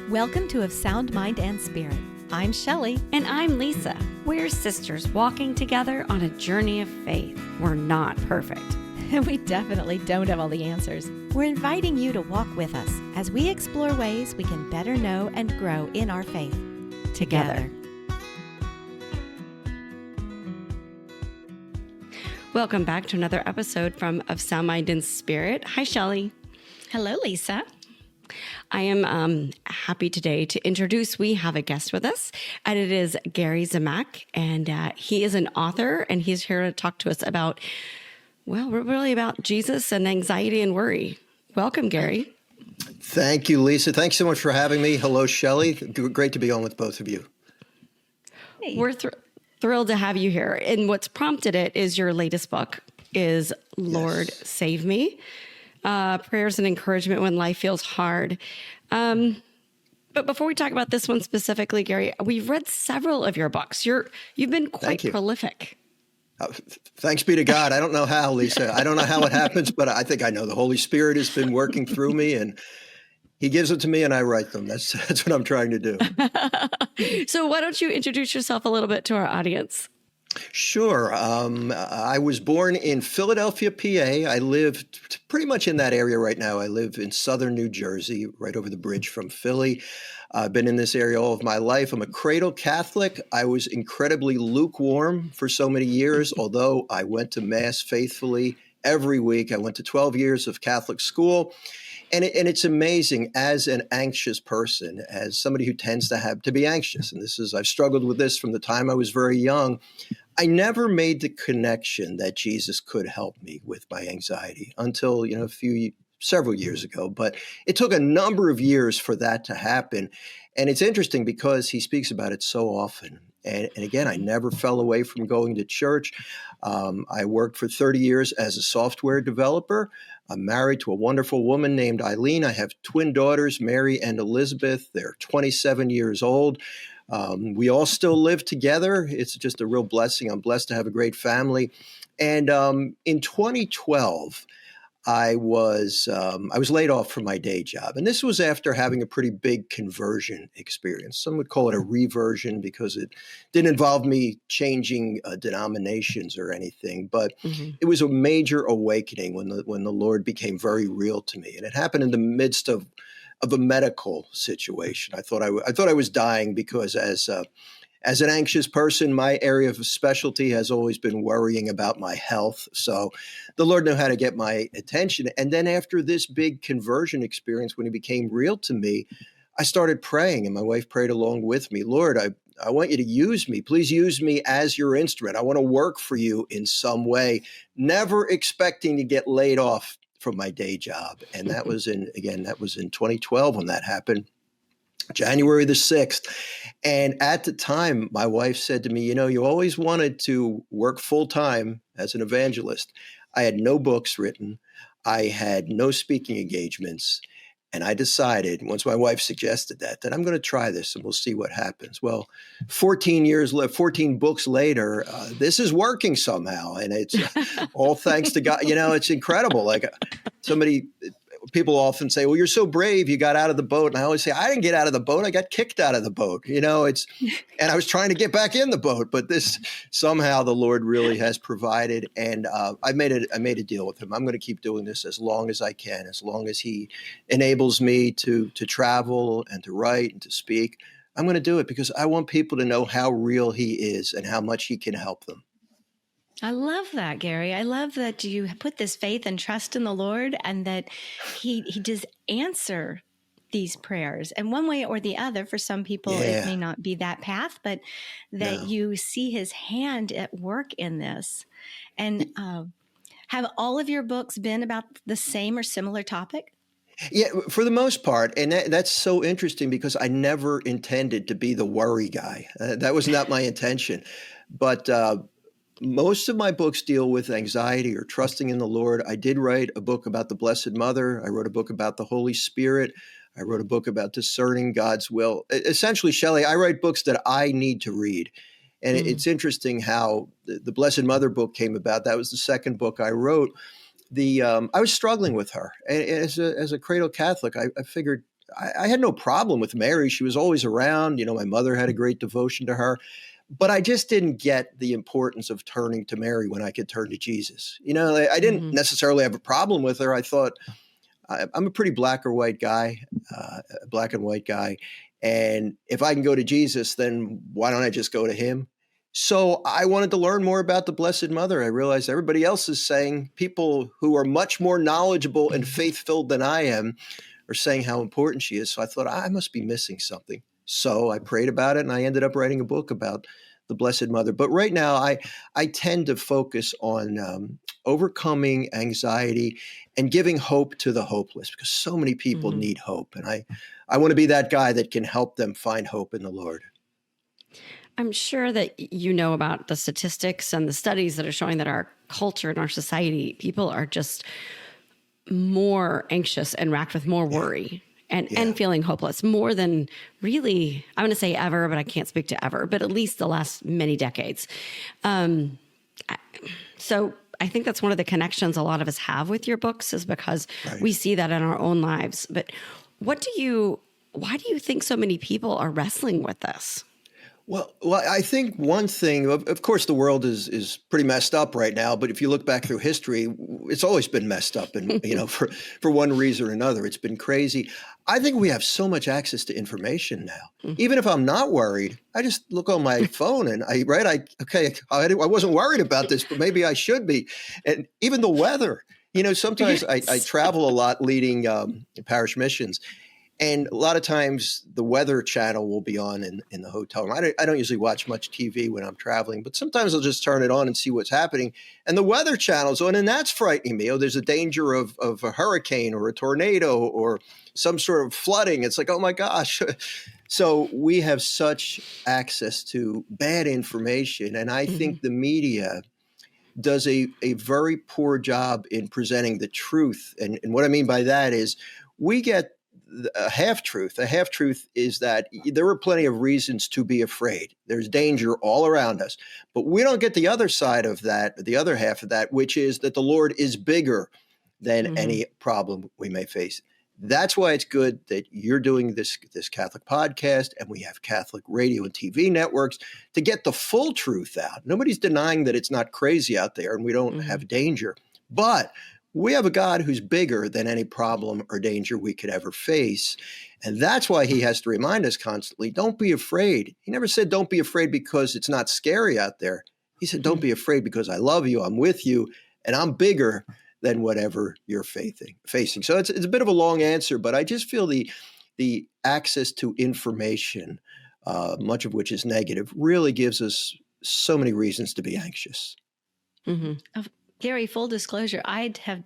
Welcome to Of Sound Mind and Spirit. I'm Shelly. And I'm Lisa. We're sisters walking together on a journey of faith. We're not perfect. We definitely don't have all the answers. We're inviting you to walk with us as we explore ways we can better know and grow in our faith together. Welcome back to another episode from Of Sound Mind and Spirit. Hi, Shelly. Hello, Lisa. I am happy today to introduce, we have a guest with us, and it is Gary Zimak, and he is an author, and he's here to talk to us about, well, really about Jesus and anxiety and worry. Welcome, Gary. Thank you, Lisa. Thanks so much for having me. Hello, Shelly. Great to be on with both of you. Hey. We're thrilled to have you here. And what's prompted it is your latest book is Lord, Yes. Save Me. Prayers and encouragement when life feels hard. But before we talk about this one specifically, Gary, we've read several of your books. You've been quite prolific. Thanks be to God. I don't know how, Lisa. I don't know how it happens, but I think I know the Holy Spirit has been working through me, and He gives it to me, and I write them. That's what I'm trying to do. So why don't you introduce yourself a little bit to our audience? Sure. I was born in Philadelphia, PA. I live pretty much in that area right now. I live in southern New Jersey, right over the bridge from Philly. I've been in this area all of my life. I'm a cradle Catholic. I was incredibly lukewarm for so many years, although I went to Mass faithfully every week. I went to 12 years of Catholic school. And it's amazing as an anxious person, as somebody who tends to be anxious. And I've struggled with this from the time I was very young. I never made the connection that Jesus could help me with my anxiety until, several years ago. But it took a number of years for that to happen. And it's interesting because he speaks about it so often. And again, I never fell away from going to church. I worked for 30 years as a software developer. I'm married to a wonderful woman named Eileen. I have twin daughters, Mary and Elizabeth. They're 27 years old. We all still live together. It's just a real blessing. I'm blessed to have a great family. And in 2012, I was laid off from my day job. And this was after having a pretty big conversion experience. Some would call it a reversion because it didn't involve me changing denominations or anything. But it was a major awakening when the Lord became very real to me. And it happened in the midst of a medical situation. I thought I was dying because as an anxious person, my area of specialty has always been worrying about my health. So the Lord knew how to get my attention. And then after this big conversion experience, when He became real to me, I started praying, and my wife prayed along with me. Lord, I want you to use me. Please use me as your instrument. I want to work for you in some way, never expecting to get laid off from my day job. And that was in 2012 when that happened. January the 6th. And at the time, my wife said to me, you always wanted to work full time as an evangelist. I had no books written. I had no speaking engagements. And I decided, once my wife suggested that I'm going to try this and we'll see what happens. Well, 14 books later, this is working somehow. And it's all thanks to God. It's incredible. Like people often say, well, you're so brave, you got out of the boat. And I always say, I didn't get out of the boat. I got kicked out of the boat. And I was trying to get back in the boat, but somehow the Lord really has provided. And I made a deal with Him. I'm going to keep doing this as long as I can, as long as He enables me to travel and to write and to speak. I'm going to do it because I want people to know how real He is and how much He can help them. I love that, Gary. I love that you put this faith and trust in the Lord and that He does answer these prayers. And one way or the other, for some people, it may not be that path, but that you see His hand at work in this. And have all of your books been about the same or similar topic? Yeah, for the most part. And that's so interesting because I never intended to be the worry guy. That was not my intention. But most of my books deal with anxiety or trusting in the Lord. I did write a book about the Blessed Mother. I wrote a book about the Holy Spirit. I wrote a book about discerning God's will. Essentially, Shelley, I write books that I need to read. And it's interesting how the Blessed Mother book came about. That was the second book I wrote. I was struggling with her. And as a cradle Catholic, I figured I had no problem with Mary. She was always around. My mother had a great devotion to her. But I just didn't get the importance of turning to Mary when I could turn to Jesus. I didn't necessarily have a problem with her. I thought I'm a pretty black and white guy. And if I can go to Jesus, then why don't I just go to him? So I wanted to learn more about the Blessed Mother. I realized everybody else is saying, people who are much more knowledgeable and faith-filled than I am are saying how important she is. So I thought, I must be missing something. So I prayed about it, and I ended up writing a book about the Blessed Mother. But right now, I tend to focus on overcoming anxiety and giving hope to the hopeless, because so many people need hope. And I want to be that guy that can help them find hope in the Lord. I'm sure that you know about the statistics and the studies that are showing that our culture and our society, people are just more anxious and racked with more worry. And feeling hopeless more than really, I'm going to say ever, but I can't speak to ever, but at least the last many decades. So I think that's one of the connections a lot of us have with your books, is because we see that in our own lives. But why do you think so many people are wrestling with this? Well, I think one thing, of course, the world is pretty messed up right now. But if you look back through history, it's always been messed up, and for one reason or another, it's been crazy. I think we have so much access to information now. Even if I'm not worried, I just look on my phone and I wasn't worried about this, but maybe I should be. And even the weather, sometimes I travel a lot leading parish missions. And a lot of times the weather channel will be on in the hotel room. I don't usually watch much TV when I'm traveling, but sometimes I'll just turn it on and see what's happening. And the weather channel's on, and that's frightening me. There's a danger of a hurricane or a tornado or some sort of flooding. It's like, oh my gosh. So we have such access to bad information. And I think the media does a very poor job in presenting the truth. And what I mean by that is we get a half-truth. A half-truth is that there are plenty of reasons to be afraid. There's danger all around us. But we don't get the other side of that, the other half of that, which is that the Lord is bigger than any problem we may face. That's why it's good that you're doing this Catholic podcast, and we have Catholic radio and TV networks to get the full truth out. Nobody's denying that it's not crazy out there and we don't have danger. But we have a God who's bigger than any problem or danger we could ever face. And that's why he has to remind us constantly, don't be afraid. He never said, don't be afraid because it's not scary out there. He said, don't be afraid because I love you, I'm with you, and I'm bigger than whatever you're facing. So it's a bit of a long answer, but I just feel the access to information, much of which is negative, really gives us so many reasons to be anxious. Gary, full disclosure,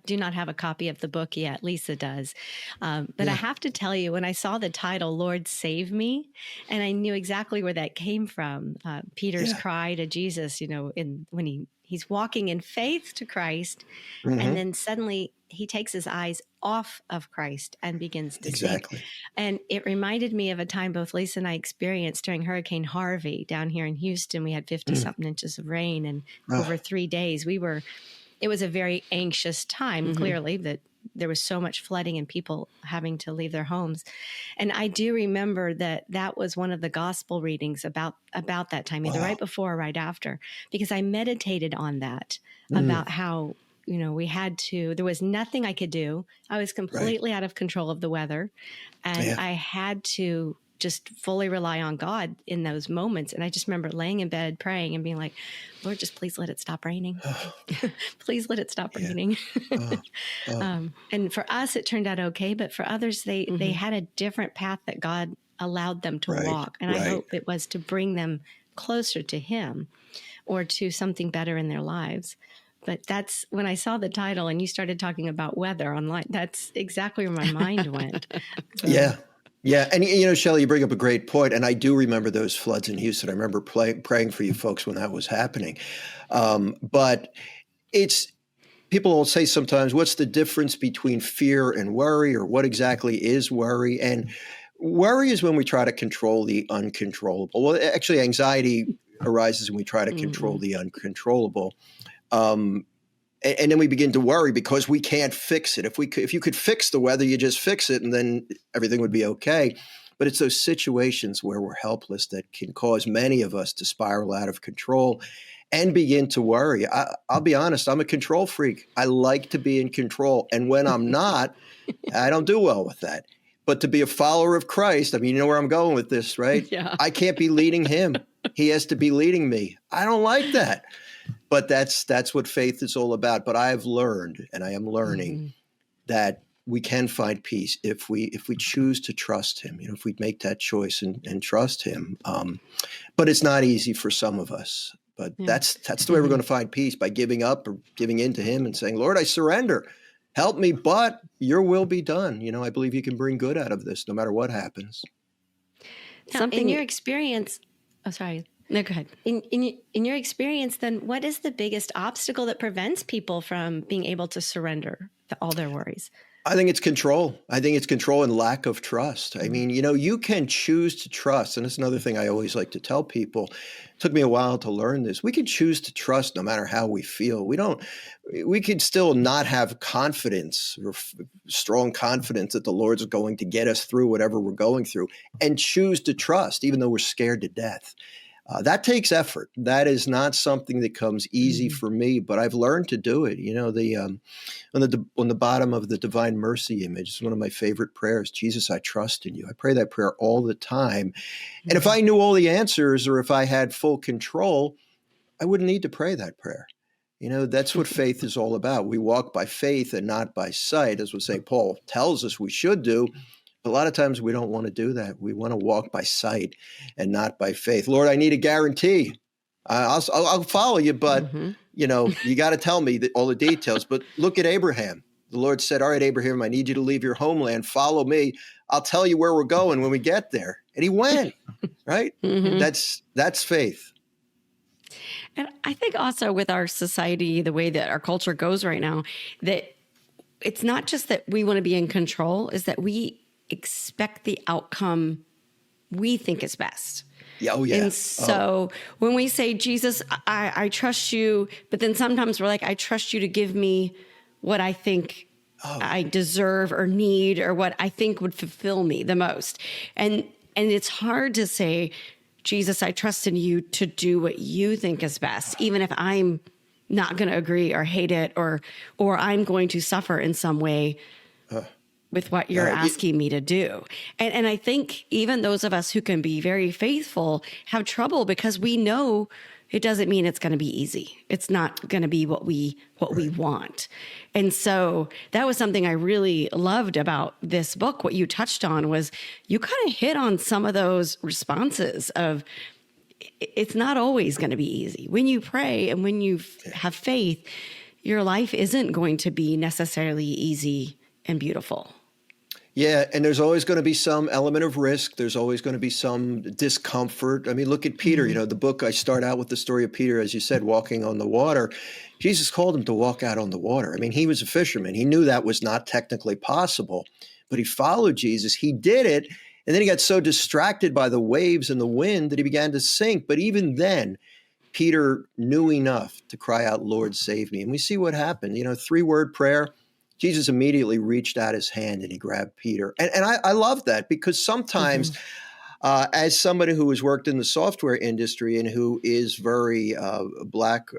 do not have a copy of the book yet. Lisa does. But I have to tell you, when I saw the title, Lord Save Me, and I knew exactly where that came from, Peter's cry to Jesus, when he's walking in faith to Christ, and then suddenly he takes his eyes off of Christ and begins to sink. And it reminded me of a time both Lisa and I experienced during Hurricane Harvey down here in Houston. We had 50-something inches of rain, and over 3 days, it was a very anxious time, clearly, that there was so much flooding and people having to leave their homes. And I do remember that was one of the gospel readings about that time, either right before or right after, because I meditated on that, about how, there was nothing I could do. I was completely out of control of the weather, and I had to just fully rely on God in those moments. And I just remember laying in bed praying and being like, Lord, just please let it stop raining. Please let it stop raining. And for us, it turned out okay. But for others, they had a different path that God allowed them to walk. And I hope it was to bring them closer to him or to something better in their lives. But that's when I saw the title and you started talking about weather online. That's exactly where my mind went. So. Yeah. And, Shelly, you bring up a great point. And I do remember those floods in Houston. I remember praying for you folks when that was happening. But people will say sometimes, what's the difference between fear and worry, or what exactly is worry? And worry is when we try to control the uncontrollable. Well, actually, anxiety arises when we try to control the uncontrollable. And then we begin to worry because we can't fix it. If you could fix the weather, you just fix it and then everything would be okay. But it's those situations where we're helpless that can cause many of us to spiral out of control and begin to worry. I'll be honest, I'm a control freak. I like to be in control. And when I'm not, I don't do well with that. But to be a follower of Christ, I mean, you know where I'm going with this, right? Yeah. I can't be leading him. He has to be leading me. I don't like that. But that's what faith is all about. But I've learned, and I am learning, that we can find peace if we choose to trust him, if we make that choice and trust him. But it's not easy for some of us. But that's the way we're going to find peace, by giving up or giving in to him and saying, Lord, I surrender. Help me, but your will be done. I believe you can bring good out of this no matter what happens. Now, in your experience, sorry. No, go ahead. In your experience, then, what is the biggest obstacle that prevents people from being able to surrender all their worries? I think it's control. I think it's control and lack of trust. I mean, you can choose to trust. And it's another thing I always like to tell people. It took me a while to learn this. We can choose to trust no matter how we feel. We could still not have confidence or strong confidence that the Lord's going to get us through whatever we're going through, and choose to trust, even though we're scared to death. That takes effort. That is not something that comes easy for me, but I've learned to do it. On the bottom of the Divine Mercy image, it's one of my favorite prayers. Jesus, I trust in you. I pray that prayer all the time. And if I knew all the answers, or if I had full control, I wouldn't need to pray that prayer. That's what faith is all about. We walk by faith and not by sight, as what St. Paul tells us we should do. A lot of times we don't want to do that. We want to walk by sight and not by faith. Lord, I need a guarantee. I'll follow you, but you got to tell me all the details. But look at Abraham. The Lord said, all right, Abraham, I need you to leave your homeland. Follow me. I'll tell you where we're going when we get there. And he went, right? That's faith. And I think also with our society, the way that our culture goes right now, that it's not just that we want to be in control, is that we expect the outcome we think is best. Oh, yeah. And so when we say, Jesus, I trust you, but then sometimes we're like, I trust you to give me what I think I deserve or need, or what I think would fulfill me the most. And it's hard to say, Jesus, I trust in you to do what you think is best, even if I'm not going to agree or hate it, or I'm going to suffer in some way with what you're asking me to do. And I think even those of us who can be very faithful have trouble, because we know it doesn't mean it's going to be easy. It's not going to be what we want. And so that was something I really loved about this book. What you touched on was you kind of hit on some of those responses of, it's not always going to be easy. When you pray and when you have faith, your life isn't going to be necessarily easy and beautiful. Yeah, and there's always going to be some element of risk. There's always going to be some discomfort. I mean, look at Peter. The book, I start out with the story of Peter, as you said, walking on the water. Jesus called him to walk out on the water. I mean, he was a fisherman. He knew that was not technically possible, but he followed Jesus. He did it, and then he got so distracted by the waves and the wind that he began to sink. But even then, Peter knew enough to cry out, Lord, save me. And we see what happened. 3-word prayer. Jesus immediately reached out his hand and he grabbed Peter. And I love that, because sometimes as somebody who has worked in the software industry and who is very black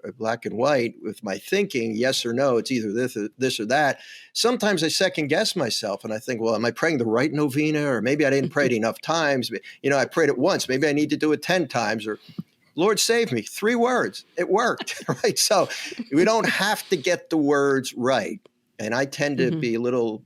and white with my thinking, yes or no, it's either this or that. Sometimes I second guess myself and I think, well, am I praying the right novena? Or maybe I didn't pray it enough times. I prayed it once. Maybe I need to do it 10 times. Or Lord, save me. 3 words. It worked, right? So we don't have to get the words right. And I tend to be a little,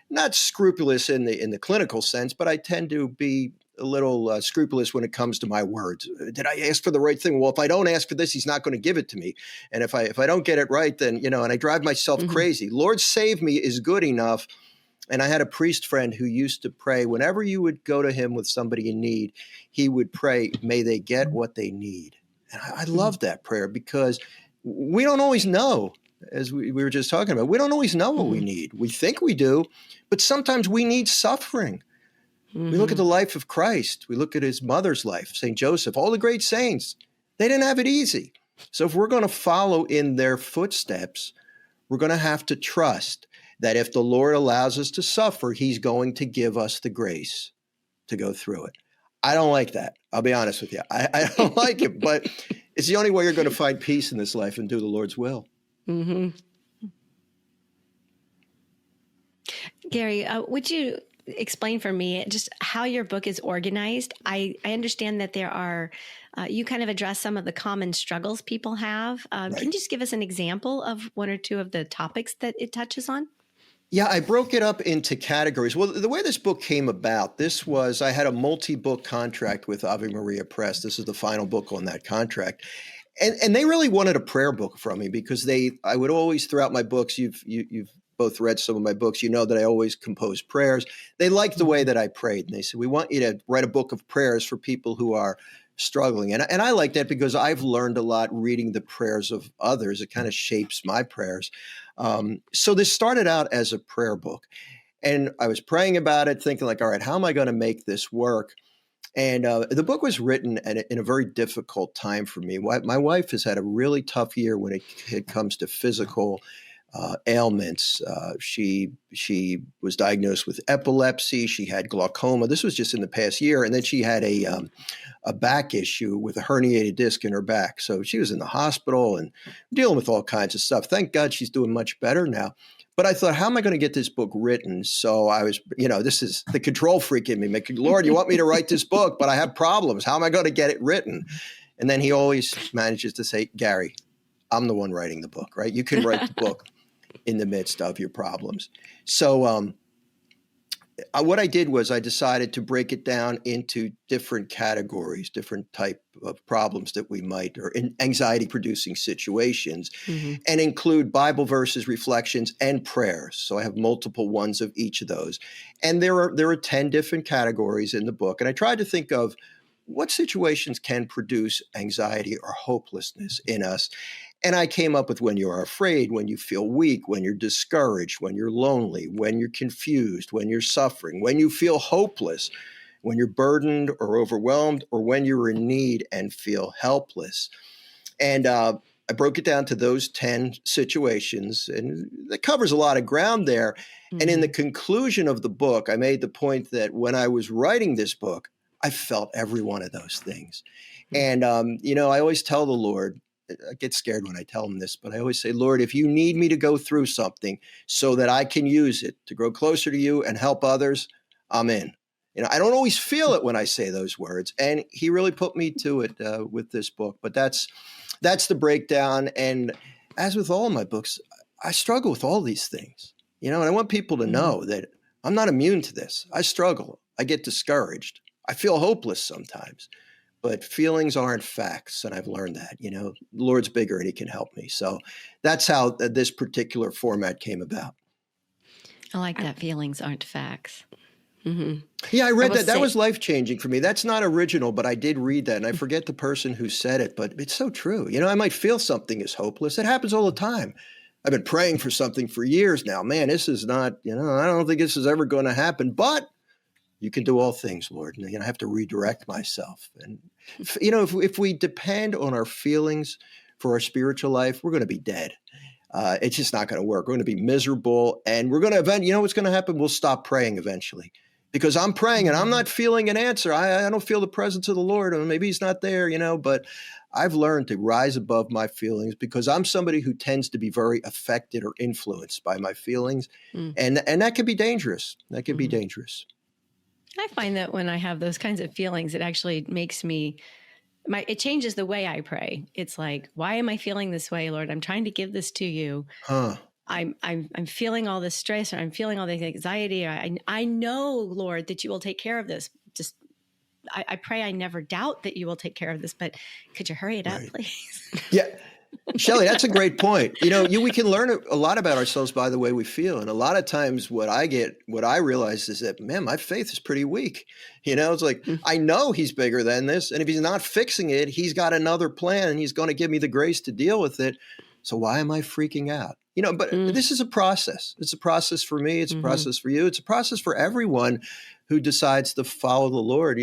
not scrupulous in the clinical sense, but I tend to be a little scrupulous when it comes to my words. Did I ask for the right thing? Well, if I don't ask for this, he's not going to give it to me. And if I don't get it right, then, and I drive myself crazy. Lord, save me is good enough. And I had a priest friend who used to pray, whenever you would go to him with somebody in need, he would pray, may they get what they need. And I love that prayer, because we don't always know. As we were just talking about, we don't always know what we need. We think we do, but sometimes we need suffering. We look at the life of Christ. We look at his mother's life, St. Joseph, all the great saints. They didn't have it easy. So if we're going to follow in their footsteps, we're going to have to trust that if the Lord allows us to suffer, he's going to give us the grace to go through it. I don't like that. I'll be honest with you. I don't like it, but it's the only way you're going to find peace in this life and do the Lord's will. Mm-hmm. Gary, would you explain for me just how your book is organized? I understand that there are, you kind of address some of the common struggles people have. Right. Can you just give us an example of one or two of the topics that it touches on? Yeah, I broke it up into categories. Well, the way this book came about, I had a multi-book contract with Ave Maria Press. This is the final book on that contract. And they really wanted a prayer book from me because I would always, throughout my books, you've both read some of my books, you know that I always compose prayers. They liked the way that I prayed. And they said, we want you to write a book of prayers for people who are struggling. And I like that because I've learned a lot reading the prayers of others. It kind of shapes my prayers. So this started out as a prayer book. And I was praying about it, thinking like, all right, how am I going to make this work? And the book was written in a very difficult time for me. My wife has had a really tough year when it comes to physical ailments. She was diagnosed with epilepsy. She had glaucoma. This was just in the past year. And then she had a back issue with a herniated disc in her back. So she was in the hospital and dealing with all kinds of stuff. Thank God she's doing much better now. But I thought, how am I going to get this book written? So I was, this is the control freak in me. Lord, you want me to write this book, but I have problems. How am I going to get it written? And then he always manages to say, Gary, I'm the one writing the book, right? You can write the book in the midst of your problems. So what I did was I decided to break it down into different categories, different type of problems that we might, or anxiety-producing situations, and include Bible verses, reflections, and prayers. So I have multiple ones of each of those. And there are 10 different categories in the book. And I tried to think of what situations can produce anxiety or hopelessness in us. And I came up with when you are afraid, when you feel weak, when you're discouraged, when you're lonely, when you're confused, when you're suffering, when you feel hopeless, when you're burdened or overwhelmed, or when you're in need and feel helpless. And I broke it down to those 10 situations, and that covers a lot of ground there. And in the conclusion of the book, I made the point that when I was writing this book, I felt every one of those things. And, I always tell the Lord, I get scared when I tell him this, but I always say, Lord, if you need me to go through something so that I can use it to grow closer to you and help others, I'm in. I don't always feel it when I say those words. And he really put me to it with this book. But that's the breakdown. And as with all my books, I struggle with all these things, and I want people to know that I'm not immune to this. I struggle. I get discouraged. I feel hopeless sometimes. But feelings aren't facts, and I've learned that. The Lord's bigger, and he can help me. So that's how this particular format came about. I like that. Feelings aren't facts. Mm-hmm. Yeah, I read that. That was life-changing for me. That's not original, but I did read that, and I forget the person who said it, but it's so true. I might feel something is hopeless. It happens all the time. I've been praying for something for years now. Man, this is not, I don't think this is ever going to happen, but you can do all things, Lord. And I have to redirect myself. And, if we depend on our feelings for our spiritual life, we're going to be dead. It's just not going to work. We're going to be miserable. And we're going to what's going to happen? We'll stop praying eventually. Because I'm praying and I'm not feeling an answer. I don't feel the presence of the Lord. Or maybe he's not there, but I've learned to rise above my feelings because I'm somebody who tends to be very affected or influenced by my feelings. And that can be dangerous. That can be dangerous. I find that when I have those kinds of feelings, it actually makes me, it changes the way I pray. It's like, why am I feeling this way, Lord? I'm trying to give this to you. I'm feeling all this stress, or I'm feeling all this anxiety. I know, Lord, that you will take care of this. Just, I pray I never doubt that you will take care of this, but could you hurry it up, please? Yeah. Shelly, that's a great point. We can learn a lot about ourselves by the way we feel. And a lot of times what I realize is that, man, my faith is pretty weak. It's like, I know he's bigger than this. And if he's not fixing it, he's got another plan and he's going to give me the grace to deal with it. So why am I freaking out? But this is a process. It's a process for me. It's a process for you. It's a process for everyone who decides to follow the Lord.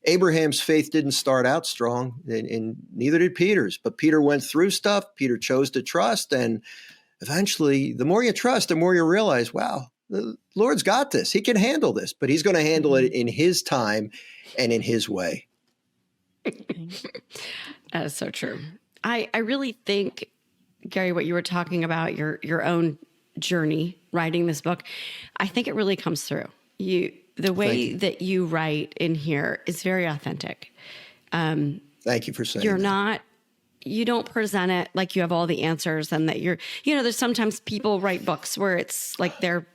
Abraham's faith didn't start out strong, and neither did Peter's. But Peter went through stuff. Peter chose to trust. And eventually, the more you trust, the more you realize, wow, the Lord's got this. He can handle this, but he's going to handle it in his time and in his way. That is so true. I really think, Gary, what you were talking about, your own journey writing this book, I think it really comes through. The way that you write in here is very authentic. Thank you for saying that. You don't present it like you have all the answers and that there's sometimes people write books where it's like they're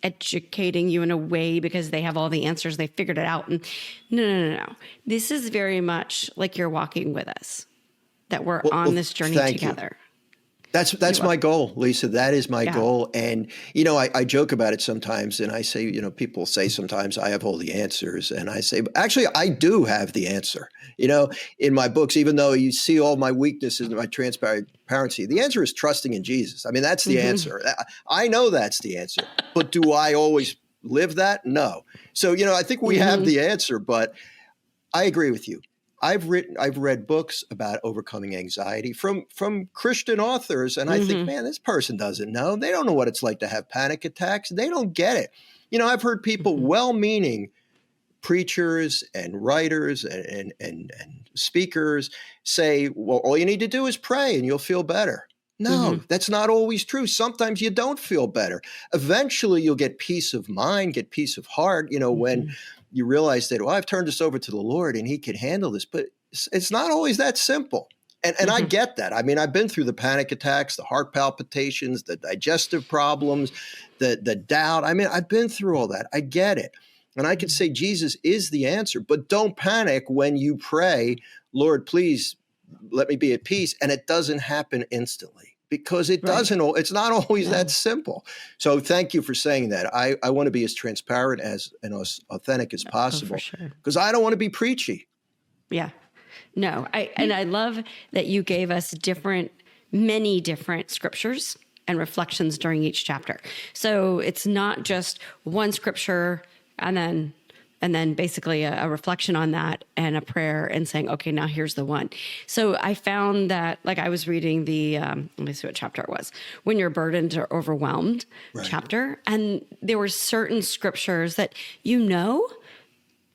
educating you in a way because they have all the answers. They figured it out. And no. This is very much like you're walking with us, that we're on this journey together. That's my goal, Lisa. That is my goal. And, I joke about it sometimes, and I say, people say sometimes I have all the answers. And I say, actually, I do have the answer. In my books, even though you see all my weaknesses and my transparency, the answer is trusting in Jesus. I mean, that's the answer. I know that's the answer. But do I always live that? No. So, I think we have the answer, but I agree with you. I've read books about overcoming anxiety from Christian authors, and I think, man, this person doesn't know. They don't know what it's like to have panic attacks. They don't get it. I've heard people, well-meaning preachers and writers and speakers say, well, all you need to do is pray and you'll feel better. No, that's not always true. Sometimes you don't feel better. Eventually, you'll get peace of mind, get peace of heart, when you realize that, well, I've turned this over to the Lord and he can handle this. But it's not always that simple. And I get that. I mean, I've been through the panic attacks, the heart palpitations, the digestive problems, the doubt. I mean, I've been through all that. I get it. And I could say Jesus is the answer. But don't panic when you pray, Lord, please let me be at peace. And it doesn't happen instantly. Because it doesn't, it's not always that simple. So thank you for saying that. I want to be as transparent and as authentic as possible. Because I don't want to be preachy. Yeah. No, I love that you gave us many different scriptures and reflections during each chapter. So it's not just one scripture and then basically a reflection on that and a prayer and saying, okay, now here's the one. So I found that, like, I was reading let me see what chapter it was, when you're burdened or overwhelmed chapter. And there were certain scriptures that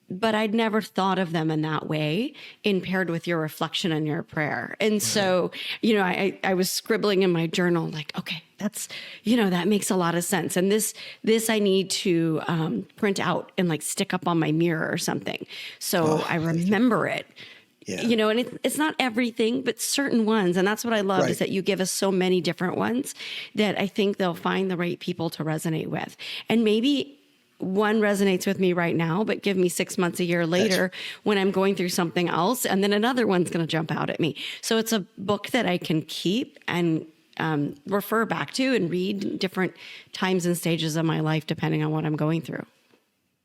but I'd never thought of them in that way, paired with your reflection and your prayer. And so, I was scribbling in my journal, like, okay, that's, that makes a lot of sense. And this I need to print out and like stick up on my mirror or something. So I remember it. Yeah. And it's not everything, but certain ones. And that's what I love is that you give us so many different ones that I think they'll find the right people to resonate with. And maybe one resonates with me right now, but give me 6 months, a year later when I'm going through something else, and then another one's going to jump out at me. So it's a book that I can keep and refer back to and read different times and stages of my life, depending on what I'm going through.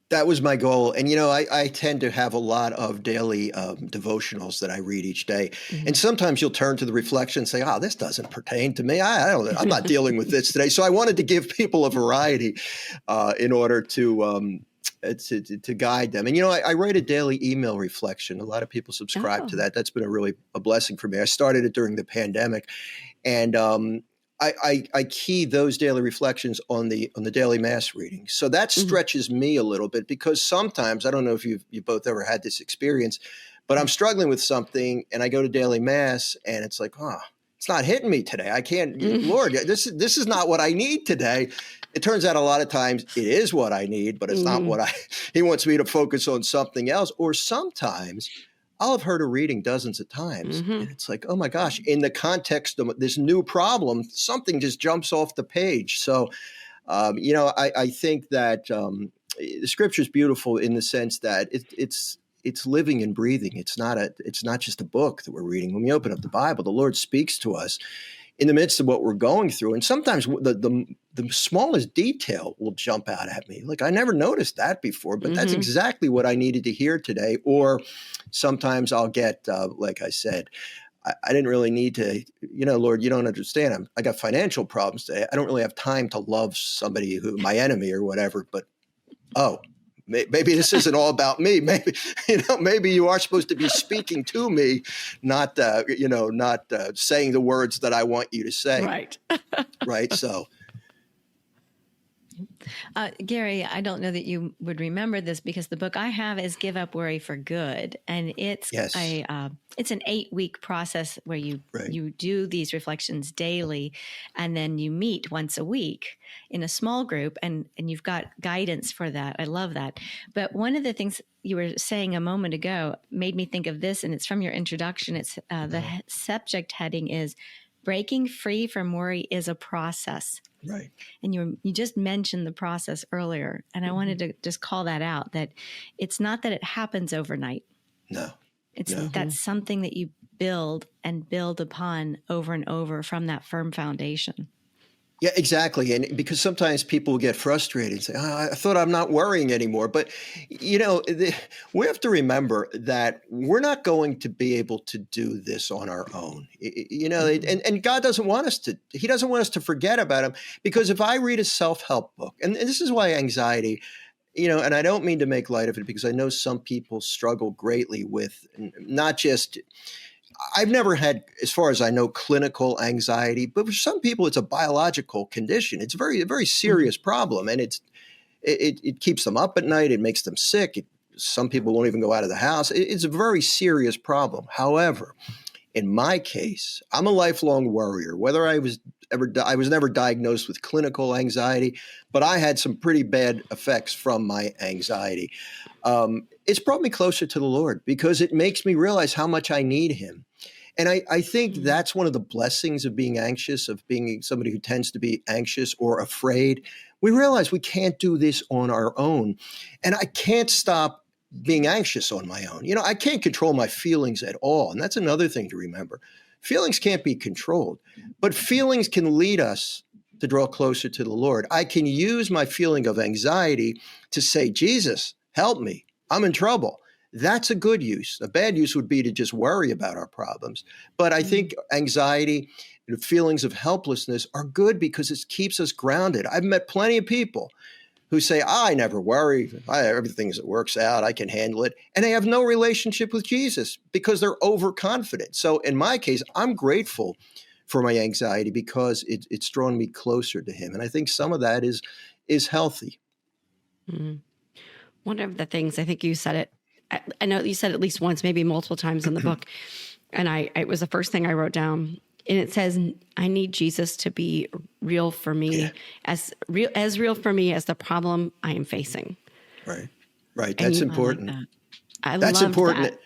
That was my goal. And, I tend to have a lot of daily devotionals that I read each day. And sometimes you'll turn to the reflection and say, this doesn't pertain to me. I'm not dealing with this today. So I wanted to give people a variety in order to guide them. And, I write a daily email reflection. A lot of people subscribe to that. That's been a blessing for me. I started it during the pandemic. And I key those daily reflections on the daily mass reading. So that stretches me a little bit, because sometimes, I don't know if you both ever had this experience, but I'm struggling with something and I go to daily mass and it's like, it's not hitting me today. I can't, Lord, this is not what I need today. It turns out a lot of times it is what I need, but it's not what he wants me to focus on something else. Or sometimes I'll have heard a reading dozens of times. And it's like, oh my gosh, in the context of this new problem, something just jumps off the page. So, I think that the scripture is beautiful in the sense that it's living and breathing. It's not just a book that we're reading. When we open up the Bible, the Lord speaks to us in the midst of what we're going through. And sometimes the smallest detail will jump out at me. Like, I never noticed that before, but that's exactly what I needed to hear today. Or sometimes I'll get, like I said, I didn't really need to, Lord, you don't understand. I got financial problems today. I don't really have time to love somebody my enemy or whatever, but, maybe this isn't all about me. Maybe you are supposed to be speaking to me, not saying the words that I want you to say. Right. Right. So. Gary, I don't know that you would remember this because the book I have is Give Up Worry for Good. And it's Yes. it's an 8-week process where you do these reflections daily, and then you meet once a week in a small group, and you've got guidance for that. I love that. But one of the things you were saying a moment ago made me think of this, and it's from your introduction. It's the subject heading is Breaking Free from Worry is a Process. Right. And you just mentioned the process earlier, and I wanted to just call that out, that it's not that it happens overnight. No. That's something that you build and build upon over and over from that firm foundation. Yeah, exactly. And because sometimes people get frustrated and say, I thought I'm not worrying anymore. But, we have to remember that we're not going to be able to do this on our own. And God doesn't want us to. He doesn't want us to forget about him. Because if I read a self-help book, and this is why anxiety, and I don't mean to make light of it, because I know some people struggle greatly with not just – I've never had, as far as I know, clinical anxiety, but for some people, it's a biological condition. It's a very serious problem, and it keeps them up at night. It makes them sick. Some people won't even go out of the house. It's a very serious problem. However, in my case, I'm a lifelong worrier. Whether I was never diagnosed with clinical anxiety, but I had some pretty bad effects from my anxiety. It's brought me closer to the Lord because it makes me realize how much I need him. And I think that's one of the blessings of being anxious, of being somebody who tends to be anxious or afraid. We realize we can't do this on our own. And I can't stop being anxious on my own. I can't control my feelings at all. And that's another thing to remember. Feelings can't be controlled, but feelings can lead us to draw closer to the Lord. I can use my feeling of anxiety to say, Jesus, help me. I'm in trouble. That's a good use. A bad use would be to just worry about our problems. But I think anxiety and feelings of helplessness are good because it keeps us grounded. I've met plenty of people who say, I never worry. Everything works out. I can handle it. And they have no relationship with Jesus because they're overconfident. So in my case, I'm grateful for my anxiety because it's drawn me closer to him. And I think some of that is healthy. Mm-hmm. One of the things, I think you said it, I know you said it at least once, maybe multiple times in the book. And it was the first thing I wrote down. And it says, I need Jesus to be real for me, as real for me as the problem I am facing. Right. That's important. That's important. That.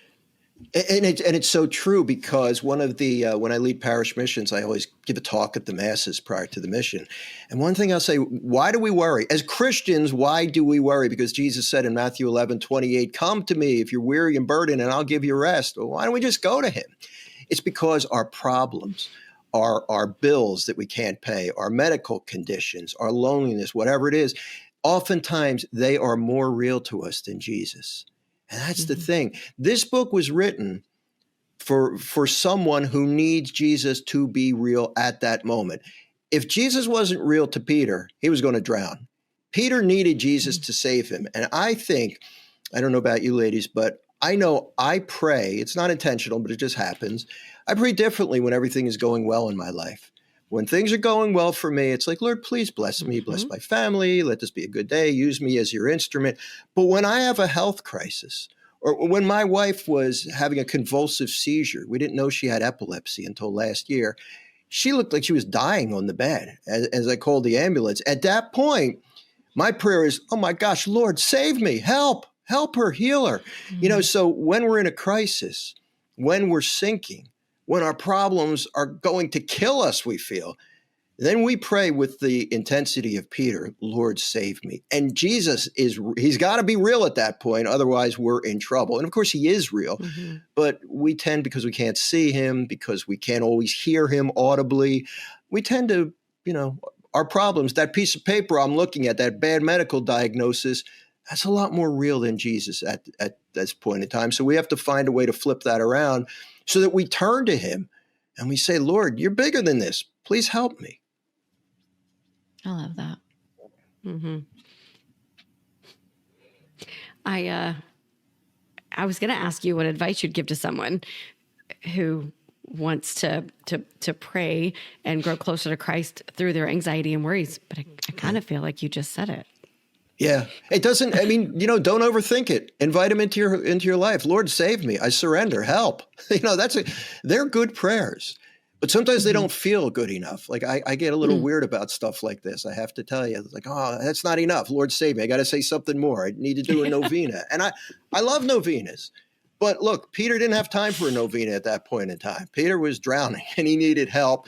And it's so true because one of the when I lead parish missions, I always give a talk at the masses prior to the mission. And one thing I'll say, why do we worry? As Christians, why do we worry? Because Jesus said in Matthew 11:28, come to me if you're weary and burdened and I'll give you rest. Well, why don't we just go to him? It's because our problems, our bills that we can't pay, our medical conditions, our loneliness, whatever it is, oftentimes they are more real to us than Jesus. And that's the thing. This book was written for someone who needs Jesus to be real at that moment. If Jesus wasn't real to Peter, he was going to drown. Peter needed Jesus to save him. And I think, I don't know about you ladies, but I know I pray. It's not intentional, but it just happens. I pray differently when everything is going well in my life. When things are going well for me, it's like, Lord, please bless me, bless my family. Let this be a good day. Use me as your instrument. But when I have a health crisis, or when my wife was having a convulsive seizure, we didn't know she had epilepsy until last year. She looked like she was dying on the bed as I called the ambulance. At that point, my prayer is, oh my gosh, Lord, save me, help her, heal her. So when we're in a crisis, when we're sinking, when our problems are going to kill us, we feel, then we pray with the intensity of Peter, Lord, save me. And Jesus he's got to be real at that point. Otherwise, we're in trouble. And of course, he is real. But we tend, because we can't see him, because we can't always hear him audibly, we tend to, our problems, that piece of paper I'm looking at, that bad medical diagnosis, that's a lot more real than Jesus at this point in time. So we have to find a way to flip that around so that we turn to him and we say, Lord, you're bigger than this. Please help me. I love that. I was going to ask you what advice you'd give to someone who wants to pray and grow closer to Christ through their anxiety and worries. But I kind of feel like you just said it. Yeah. It doesn't, I mean, don't overthink it. Invite him into your life. Lord, save me. I surrender. Help. They're good prayers, but sometimes they don't feel good enough. Like I get a little weird about stuff like this. I have to tell you, it's like, oh, that's not enough. Lord, save me. I got to say something more. I need to do a novena. And I love novenas. But look, Peter didn't have time for a novena at that point in time. Peter was drowning and he needed help.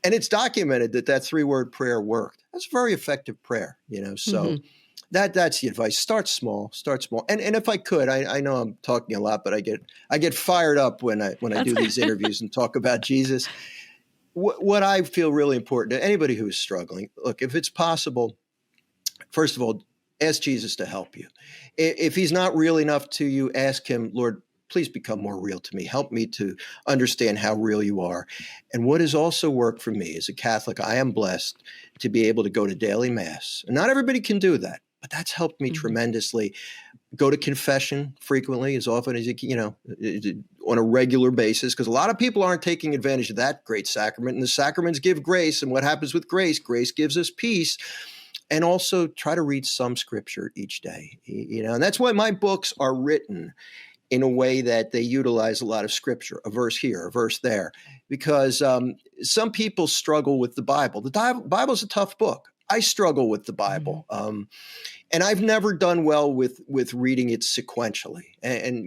And it's documented that 3-word prayer worked. That's a very effective prayer, so that's the advice. Start small. And if I could, I know I'm talking a lot, but I get fired up when I do these interviews and talk about Jesus. What I feel really important to anybody who is struggling, look, if it's possible, first of all, ask Jesus to help you. If he's not real enough to you, ask him, Lord, please become more real to me. Help me to understand how real you are. And what has also worked for me as a Catholic, I am blessed to be able to go to daily mass. And not everybody can do that, but that's helped me tremendously. Go to confession frequently, as often as you can, on a regular basis, because a lot of people aren't taking advantage of that great sacrament. And the sacraments give grace. And what happens with grace? Grace gives us peace. And also try to read some scripture each day, and that's why my books are written in a way that they utilize a lot of scripture, a verse here, a verse there, because some people struggle with the Bible. The Bible's a tough book. I struggle with the Bible. And I've never done well with reading it sequentially. And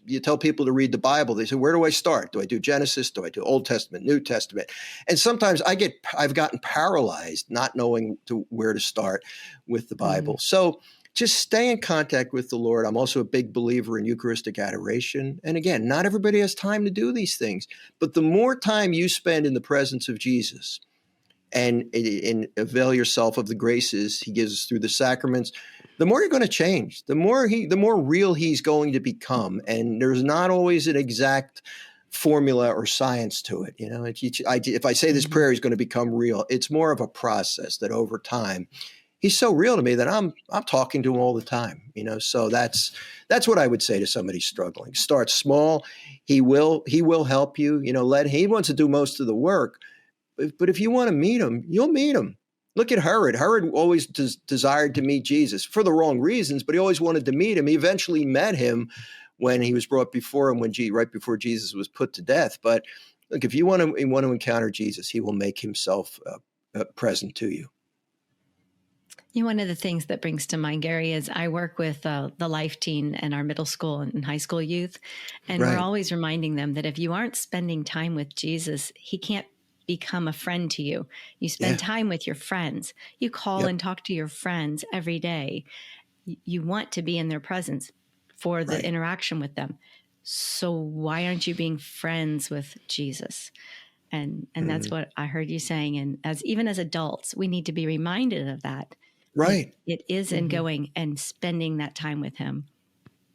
you tell people to read the Bible, they say, where do I start? Do I do Genesis? Do I do Old Testament, New Testament? And sometimes I've gotten paralyzed not knowing where to start with the Bible. So just stay in contact with the Lord. I'm also a big believer in Eucharistic adoration. And again, not everybody has time to do these things, but the more time you spend in the presence of Jesus and avail yourself of the graces he gives us through the sacraments, the more you're going to change, the more real he's going to become. And there's not always an exact formula or science to it. If I say this prayer, he's going to become real. It's more of a process that over time, he's so real to me that I'm talking to him all the time. So that's what I would say to somebody struggling. Start small. He will help you. He wants to do most of the work. But if you want to meet him, you'll meet him. Look at Herod. Herod always desired to meet Jesus for the wrong reasons, but he always wanted to meet him. He eventually met him when he was brought before him, right before Jesus was put to death. But look, if you want to encounter Jesus, he will make himself present to you. One of the things that brings to mind, Gary, is I work with the Life Teen and our middle school and high school youth. And we're always reminding them that if you aren't spending time with Jesus, he can't become a friend to you. You spend time with your friends. You call and talk to your friends every day. You want to be in their presence for the interaction with them. So why aren't you being friends with Jesus? And that's what I heard you saying. And even as adults, we need to be reminded of that. Right. It is in going and spending that time with him.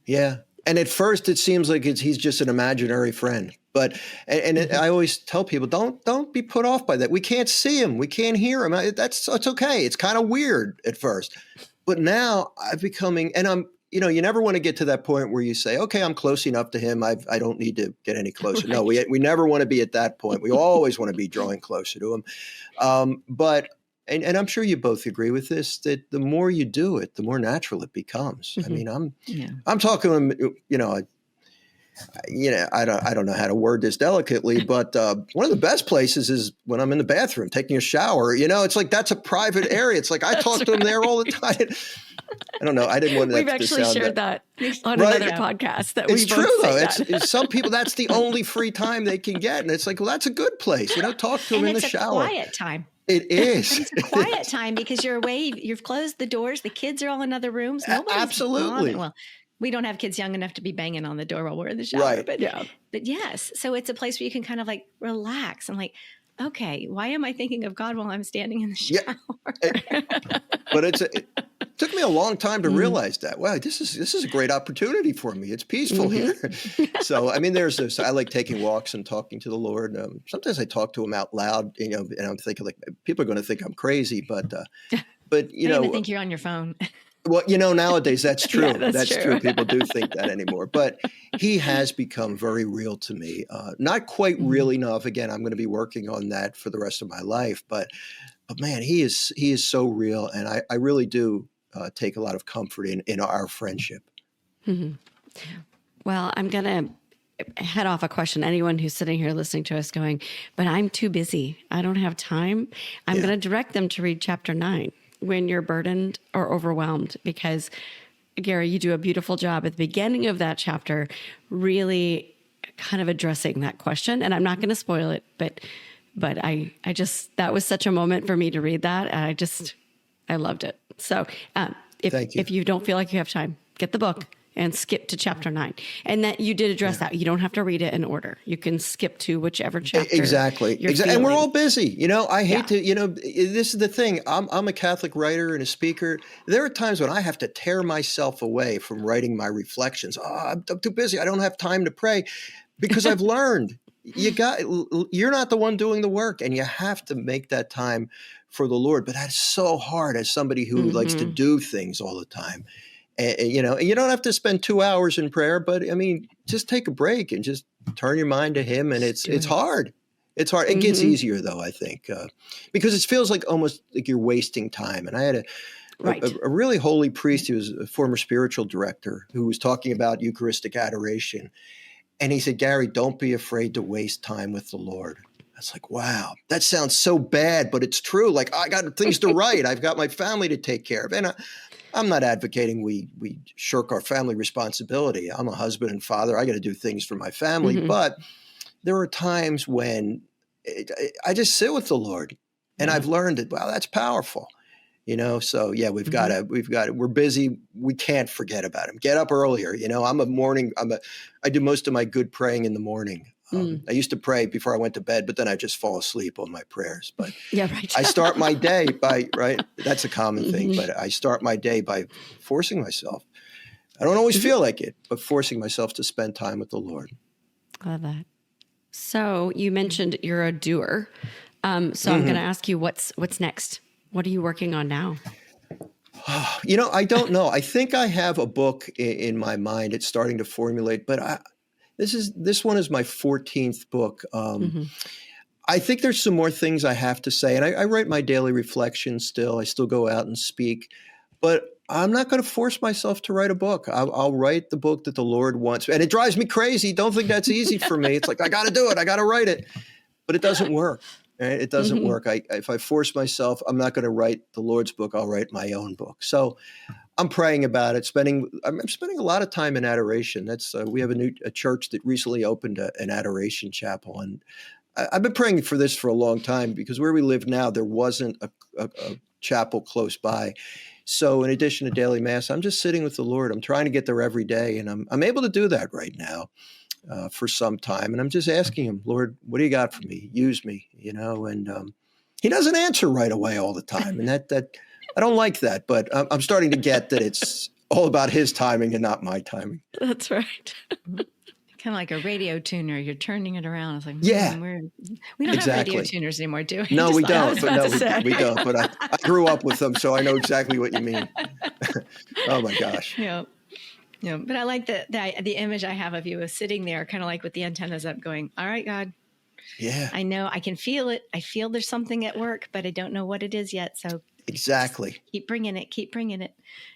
Yeah. And at first it seems like he's just an imaginary friend. But I always tell people, don't be put off by that. We can't see him. We can't hear him. It's okay. It's kind of weird at first. But now I'm becoming, and I'm, you never want to get to that point where you say, okay, I'm close enough to him. I don't need to get any closer. Right. No, we never want to be at that point. We always want to be drawing closer to him. But I'm sure you both agree with this, that the more you do it, the more natural it becomes. I mean, I'm talking, I don't know how to word this delicately, but one of the best places is when I'm in the bathroom taking a shower. It's like that's a private area. It's like I talk to him there all the time. I don't know. I didn't want that. We've actually shared that on another podcast. That it's true though. It's some people that's the only free time they can get, and it's like, well, that's a good place. Talk to him in the shower. It's a quiet time. It is. It's a quiet time because you're away. You've closed the doors. The kids are all in other rooms. Nobody's absolutely. Well, we don't have kids young enough to be banging on the door while we're in the shower. Right. But yes. So it's a place where you can kind of like relax and like, okay, why am I thinking of God while I'm standing in the shower? Yeah. But it took me a long time to realize that. Wow, this is a great opportunity for me. It's peaceful here. So, I mean, there's this. I like taking walks and talking to the Lord. Sometimes I talk to him out loud, and I'm thinking like people are going to think I'm crazy, but I don't even think you're on your phone. Well, nowadays that's true. Yeah, that's That's true. true. People do think that anymore. But he has become very real to me. Not quite real enough. Again, I'm going to be working on that for the rest of my life. But man, he is so real. And I really do take a lot of comfort in our friendship. Mm-hmm. Well, I'm going to head off a question. Anyone who's sitting here listening to us going, but I'm too busy. I don't have time. I'm going to direct them to read chapter 9 when you're burdened or overwhelmed, because Gary, you do a beautiful job at the beginning of that chapter, really kind of addressing that question. And I'm not going to spoil it, but I just, that was such a moment for me to read that. And I loved it. So if you don't feel like you have time, get the book and skip to chapter 9. And that you did address that. You don't have to read it in order. You can skip to whichever chapter. Exactly. And we're all busy. I hate to, this is the thing. I'm a Catholic writer and a speaker. There are times when I have to tear myself away from writing my reflections. I'm too busy. I don't have time to pray, because I've learned you're not the one doing the work, and you have to make that time for the Lord. But that's so hard as somebody who likes to do things all the time. And you don't have to spend 2 hours in prayer, but just take a break and just turn your mind to Him. And it's hard. It's hard. It gets easier though, I think, because it feels like almost like you're wasting time. And I had a really holy priest. He was a former spiritual director who was talking about Eucharistic adoration. And he said, Gary, don't be afraid to waste time with the Lord. I was like, wow, that sounds so bad, but it's true. Like, I got things to write. I've got my family to take care of. And I'm not advocating we shirk our family responsibility. I'm a husband and father. I got to do things for my family. But there are times when I just sit with the Lord, and I've learned that, wow, that's powerful. So yeah, we're busy. We can't forget about Him. Get up earlier. I do most of my good praying in the morning. I used to pray before I went to bed, but then I just fall asleep on my prayers. But I start my day that's a common thing, but I start my day by forcing myself. I don't always feel like it, but forcing myself to spend time with the Lord. Love that. So you mentioned you're a doer. So I'm going to ask you, what's next? What are you working on now? I don't know. I think I have a book in my mind. It's starting to formulate, but this one is my 14th book. I think there's some more things I have to say, and I write my daily reflections still. I still go out and speak, but I'm not going to force myself to write a book. I'll write the book that the Lord wants. And it drives me crazy. Don't think that's easy for me. It's like, I got to do it. I got to write it, but it doesnent work. Right? It doesn't work. If I force myself, I'm not going to write the Lord's book. I'll write my own book. So I'm praying about it. I'm spending a lot of time in adoration. We have a church that recently opened an adoration chapel, and I've been praying for this for a long time, because where we live now, there wasn't a chapel close by. So in addition to daily mass, I'm just sitting with the Lord. I'm trying to get there every day, and I'm able to do that right now. For some time. And I'm just asking Him, Lord, what do you got for me? Use me, and He doesn't answer right away all the time. And that I don't like that, but I'm starting to get that it's all about His timing and not my timing. That's right. Kind of like a radio tuner. You're turning it around. It's like, we don't exactly. have radio tuners anymore, do we? No, we don't. We don't. But I grew up with them, so I know exactly what you mean. Oh my gosh. Yeah. Yeah, but I like the image I have of you as sitting there, kind of like with the antennas up, going, all right, God. Yeah. I know, I can feel it. I feel there's something at work, but I don't know what it is yet. So exactly. Keep bringing it.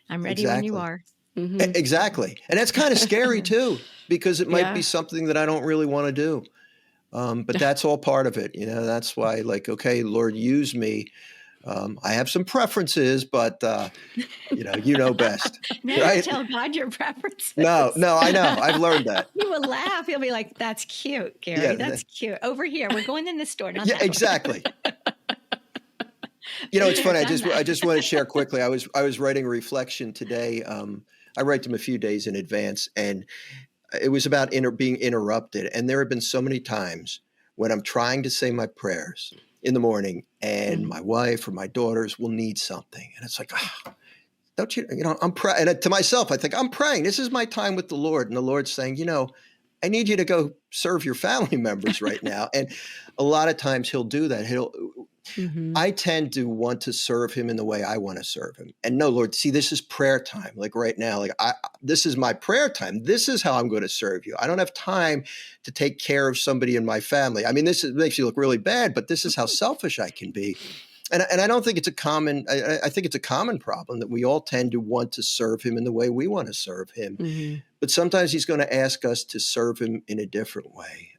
I'm ready when you are. Exactly. And that's kind of scary too, because it might be something that I don't really want to do. But that's all part of it. That's why, okay, Lord, use me. I have some preferences, but you know best. Never right? tell God your preferences. No, I know. I've learned that. He will laugh. He'll be like, "That's cute, Gary. Yeah, that's cute. Over here, we're going in the store." Not yeah, that exactly. It's funny. I just want to share quickly. I was writing a reflection today. I write them a few days in advance, and it was about being interrupted. And there have been so many times when I'm trying to say my prayers in the morning, and my wife or my daughters will need something. And it's like, don't you, I'm praying. And to myself, I think, I'm praying. This is my time with the Lord. And the Lord's saying, I need you to go serve your family members right now. And a lot of times He'll do that. I tend to want to serve him in the way I want to serve him. And no, Lord, see, this is prayer time. Like right now, this is my prayer time. This is how I'm going to serve you. I don't have time to take care of somebody in my family. I mean, makes you look really bad, but this is how selfish I can be. And I don't think it's a common, I think it's a common problem that we all tend to want to serve him in the way we want to serve him. But sometimes he's going to ask us to serve him in a different way.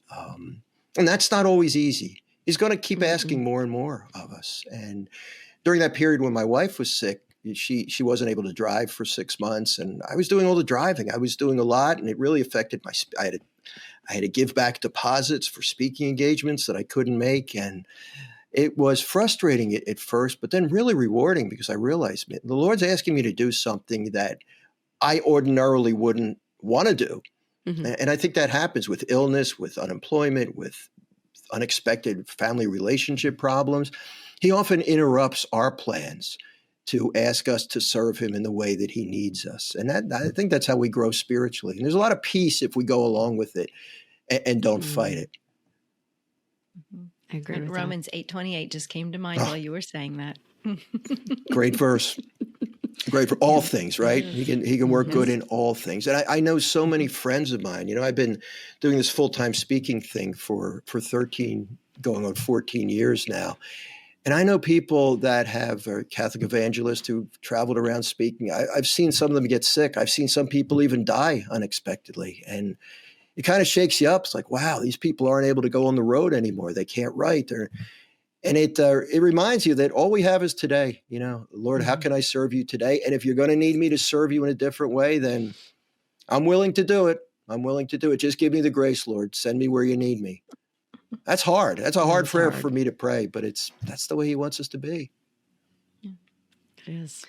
And that's not always easy. He's going to keep asking more and more of us. And during that period when my wife was sick, she wasn't able to drive for 6 months, and I was doing all the driving. I was doing a lot, and it really affected I had to give back deposits for speaking engagements that I couldn't make, and it was frustrating at first, but then really rewarding because I realized the Lord's asking me to do something that I ordinarily wouldn't want to do. And I think that happens with illness, with unemployment, with unexpected family relationship problems. He often interrupts our plans to ask us to serve him in the way that he needs us. And I think that's how we grow spiritually. And there's a lot of peace if we go along with it and don't fight it. I agree with Romans 8:28 just came to mind while you were saying that. Great verse. Great for all things, right? He can work good in all things. And I know so many friends of mine. I've been doing this full-time speaking thing for 13, going on 14 years now. And I know people that have Catholic evangelists who've traveled around speaking. I've seen some of them get sick. I've seen some people even die unexpectedly. And it kind of shakes you up. It's like, wow, these people aren't able to go on the road anymore. They can't write. And it reminds you that all we have is today. Lord, how can I serve you today? And if you're going to need me to serve you in a different way, then I'm willing to do it. I'm willing to do it. Just give me the grace, Lord. Send me where you need me. That's hard. That's a hard prayer for me to pray, but that's the way he wants us to be. It is.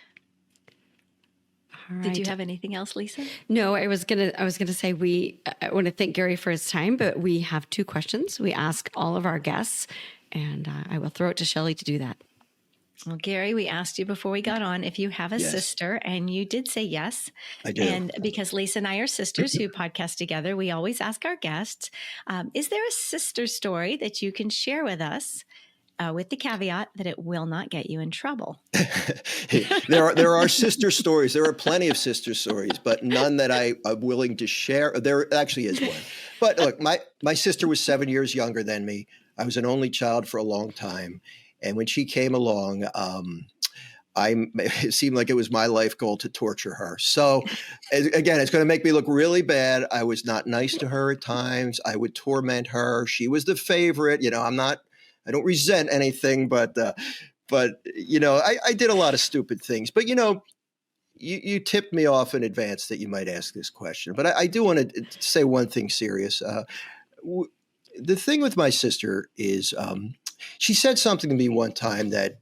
All right. Did you have anything else, Lisa? No, I was gonna say I want to thank Gary for his time, but we have 2 questions we ask all of our guests. And I will throw it to Shelly to do that. Well, Gary, we asked you before we got on if you have a sister, and you did say yes. I do. And because Lisa and I are sisters who podcast together, we always ask our guests, is there a sister story that you can share with us with the caveat that it will not get you in trouble? There are sister stories. There are plenty of sister stories, but none that I'm willing to share. There actually is one. But look, my sister was 7 years younger than me. I was an only child for a long time. And when she came along, it seemed like it was my life goal to torture her. So again, it's going to make me look really bad. I was not nice to her at times. I would torment her. She was the favorite. I don't resent anything, but I did a lot of stupid things. But, you tipped me off in advance that you might ask this question. But I do want to say one thing serious. The thing with my sister is she said something to me one time that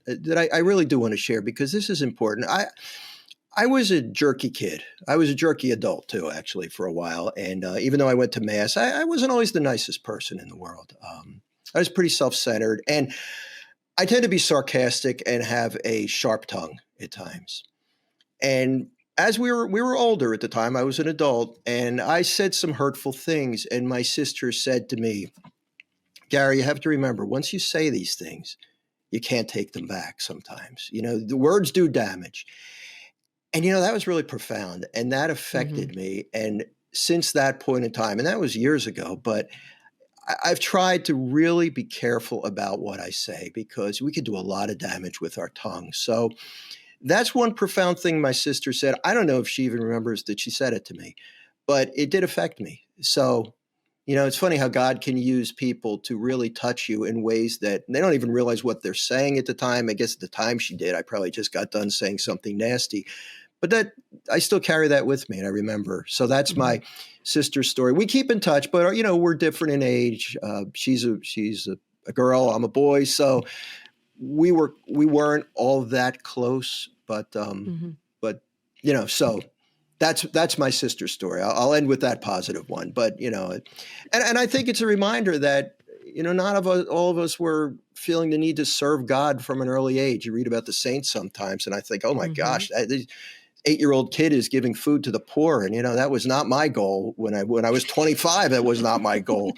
I really do want to share because this is important. I was a jerky kid. I was a jerky adult too, actually, for a while. And even though I went to mass, I wasn't always the nicest person in the world. I was pretty self-centered, and I tend to be sarcastic and have a sharp tongue at times. And as we were older at the time, I was an adult, and I said some hurtful things. And my sister said to me, Gary, you have to remember, once you say these things, you can't take them back sometimes. The words do damage. And, that was really profound. And that affected me. And since that point in time, and that was years ago, but I've tried to really be careful about what I say because we could do a lot of damage with our tongue. So that's one profound thing my sister said. I don't know if she even remembers that she said it to me, but it did affect me. So, it's funny how God can use people to really touch you in ways that they don't even realize what they're saying at the time. I guess at the time she did. I probably just got done saying something nasty. But that I still carry that with me, and I remember. So that's my sister's story. We keep in touch, but we're different in age. She's a girl. I'm a boy. So we weren't all that close. But so that's my sister's story. I'll end with that positive one. But and I think it's a reminder that all of us were feeling the need to serve God from an early age. You read about the saints sometimes, and I think, oh my gosh. 8-year-old kid is giving food to the poor. And, that was not my goal when I was 25. That was not my goal.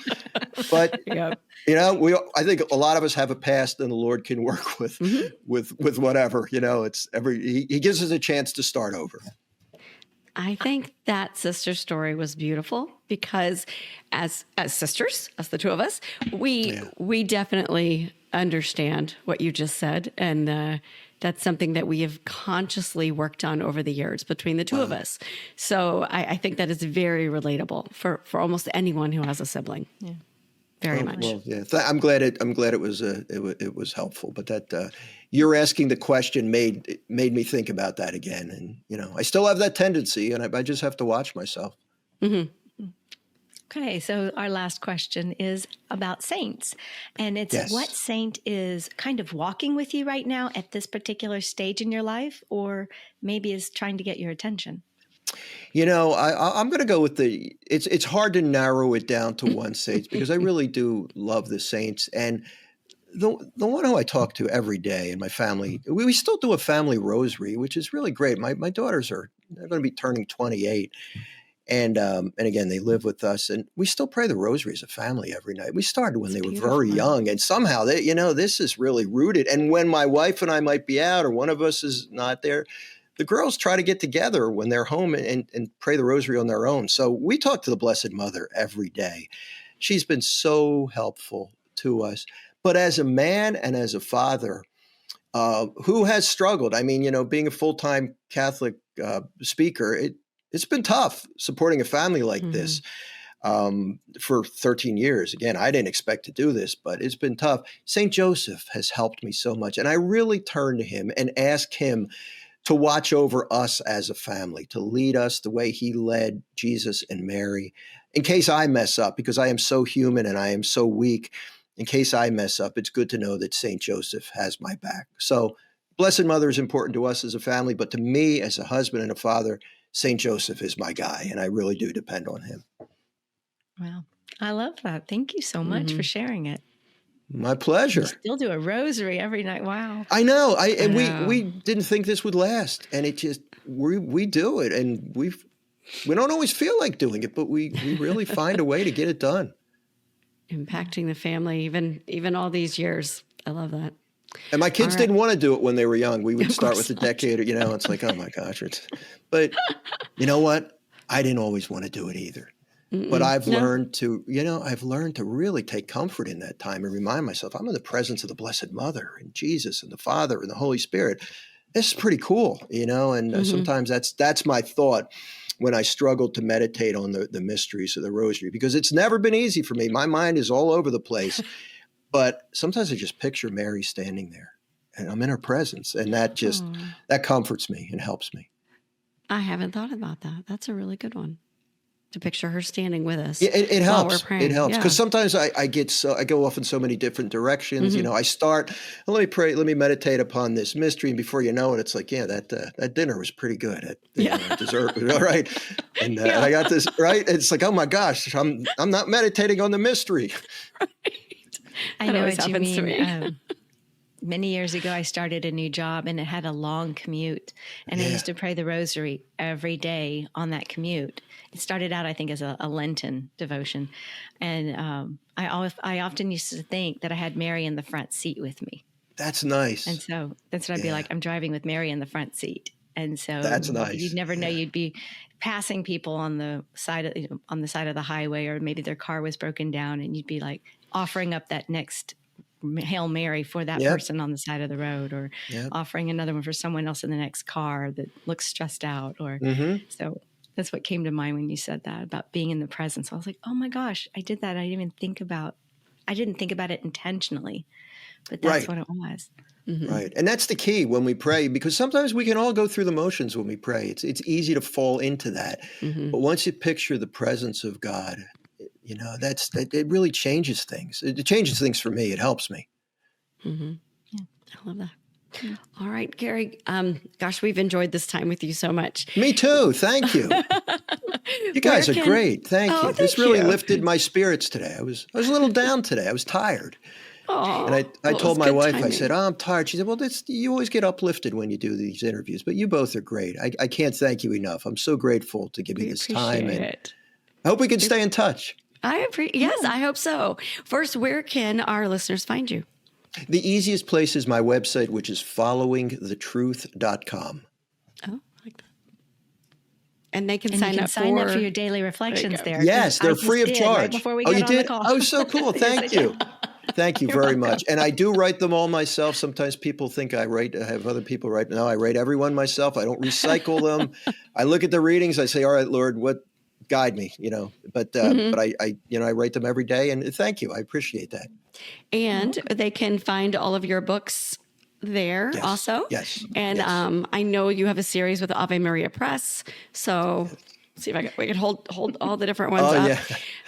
But, Yep. I think a lot of us have a past, and the Lord can work with whatever, he gives us a chance to start over. I think that sister story was beautiful because as sisters, as the two of us, we definitely understand what you just said. And that's something that we have consciously worked on over the years between the two of us. So I think that is very relatable for almost anyone who has a sibling. Yeah. Very much. Well, yeah. I'm glad it was helpful. But that you're asking the question made me think about that again. And I still have that tendency, and I just have to watch myself. Mm-hmm. Okay, so our last question is about saints, and it's what saint is kind of walking with you right now at this particular stage in your life, or maybe is trying to get your attention. I'm going to go with it's hard to narrow it down to one saint because I really do love the saints. And the one who I talk to every day in my family, we still do a family rosary, which is really great. My daughters they're going to be turning 28. And again, they live with us, and we still pray the rosary as a family every night. We started when they were very young, and somehow this is really rooted. And when my wife and I might be out or one of us is not there, the girls try to get together when they're home and pray the rosary on their own. So we talk to the Blessed Mother every day. She's been so helpful to us. But as a man and as a father who has struggled, I mean, being a full-time Catholic speaker, it's been tough supporting a family like this for 13 years. Again, I didn't expect to do this, but it's been tough. St. Joseph has helped me so much. And I really turn to him and ask him to watch over us as a family, to lead us the way he led Jesus and Mary. In case I mess up, because I am so human and I am so weak, in case I mess up, it's good to know that St. Joseph has my back. So Blessed Mother is important to us as a family, but to me as a husband and a father, St. Joseph is my guy, and I really do depend on him. Wow. I love that. Thank you so much for sharing it. My pleasure. You still do a rosary every night. Wow. I know. We didn't think this would last, and it just we do it, and we don't always feel like doing it, but we really find a way to get it done. Impacting the family, even all these years. I love that. And my kids didn't want to do it when they were young. We would start with the decade, it's like, oh my gosh. But you know what? I didn't always want to do it either. But I've learned to really take comfort in that time and remind myself I'm in the presence of the Blessed Mother and Jesus and the Father and the Holy Spirit. This is pretty cool, and sometimes that's my thought when I struggle to meditate on the mysteries of the Rosary, because it's never been easy for me. My mind is all over the place. But sometimes I just picture Mary standing there and I'm in her presence, and that comforts me and helps me. I haven't thought about that. That's a really good one, to picture her standing with us. Yeah, it helps. It helps because Yeah. sometimes I go off in so many different directions. I start, let me pray, let me meditate upon this mystery, and before you know it, it's like, that dinner was pretty good at dessert, right? And I got this right. It's like, oh my gosh, I'm not meditating on the mystery. I know always what you happens to mean. me. Many years ago, I started a new job, and it had a long commute. And I used to pray the rosary every day on that commute. It started out, I think, as a Lenten devotion. And I often used to think that I had Mary in the front seat with me. That's nice. And so that's what I'd be like. I'm driving with Mary in the front seat. And so that's nice. You'd never know. You'd be passing people on the side of the highway, or maybe their car was broken down, and you'd be like offering up that next Hail Mary for that person on the side of the road, or offering another one for someone else in the next car that looks stressed out. Or so that's what came to mind when you said that about being in the presence. I was like, oh my gosh, I did that. I didn't think about it intentionally, but that's what it was. Right. And that's the key when we pray, because sometimes we can all go through the motions when we pray. It's easy to fall into that. But once you picture the presence of God, it really changes things. It changes things for me. It helps me. Yeah, I love that. Yeah. All right, Gary. Gosh, we've enjoyed this time with you so much. Me too. Thank you. You guys are great. Thank you. This really lifted my spirits today. I was a little down today. I was tired. Oh, And I well, it told was my good wife, I timing. said, "Oh, I'm tired." She said, "Well, you always get uplifted when you do these interviews, but you both are great. I can't thank you enough. I'm so grateful to give you We this time, appreciate and it. I hope we can stay in touch." Yes, I hope so. First, where can our listeners find you? The easiest place is my website, which is followingthetruth.com. Oh, I like that. And they can And sign you can up sign up for your daily reflections go. there. 'cause Yes, I they're just free of did charge. right before we Oh, got you on the did? call. Oh, so cool. Thank you. Thank you very much. And I do write them all myself. Sometimes people think I have other people write. No, I write everyone myself. I don't recycle them. I look at the readings. I say, all right, Lord, guide me, but I write them every day. And thank you. I appreciate that. And they can find all of your books there Yes, also. yes, And yes. I know you have a series with Ave Maria Press. So see if we can hold all the different ones Oh, up.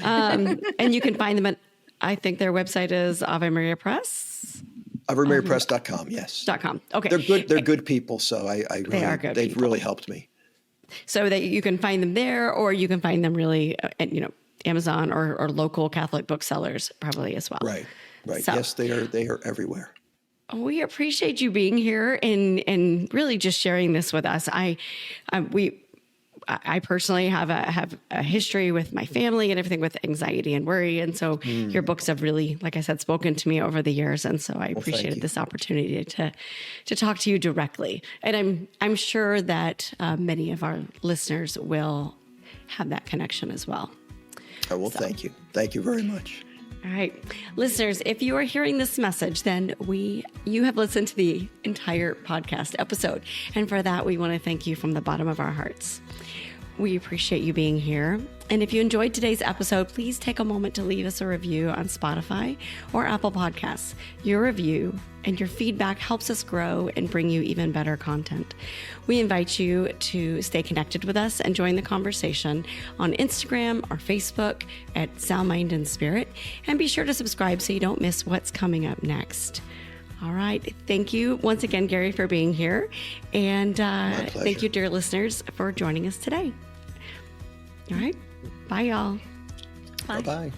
yeah. And you can find them at, I think their website is Ave Maria Press. AveMariaPress.com. Yes. .com. Okay. They're good people. So They they've really helped me. So that you can find them there, or you can find them really at, Amazon or local Catholic booksellers probably as well. Right. So- Yes, they are everywhere. We appreciate you being here and really just sharing this with us. I personally have a history with my family and everything with anxiety and worry. And so your books have really, like I said, spoken to me over the years. And so I appreciated you. this opportunity to talk to you directly. And I'm sure that many of our listeners will have that connection as well. Oh, well, thank you. Thank you very much. All right. Listeners, if you are hearing this message, then you have listened to the entire podcast episode. And for that, we want to thank you from the bottom of our hearts. We appreciate you being here. And if you enjoyed today's episode, please take a moment to leave us a review on Spotify or Apple Podcasts. Your review and your feedback helps us grow and bring you even better content. We invite you to stay connected with us and join the conversation on Instagram or Facebook at Sound Mind and Spirit. And be sure to subscribe so you don't miss what's coming up next. All right. Thank you once again, Gary, for being here. And thank you, dear listeners, for joining us today. All right. Bye, y'all. Bye-bye.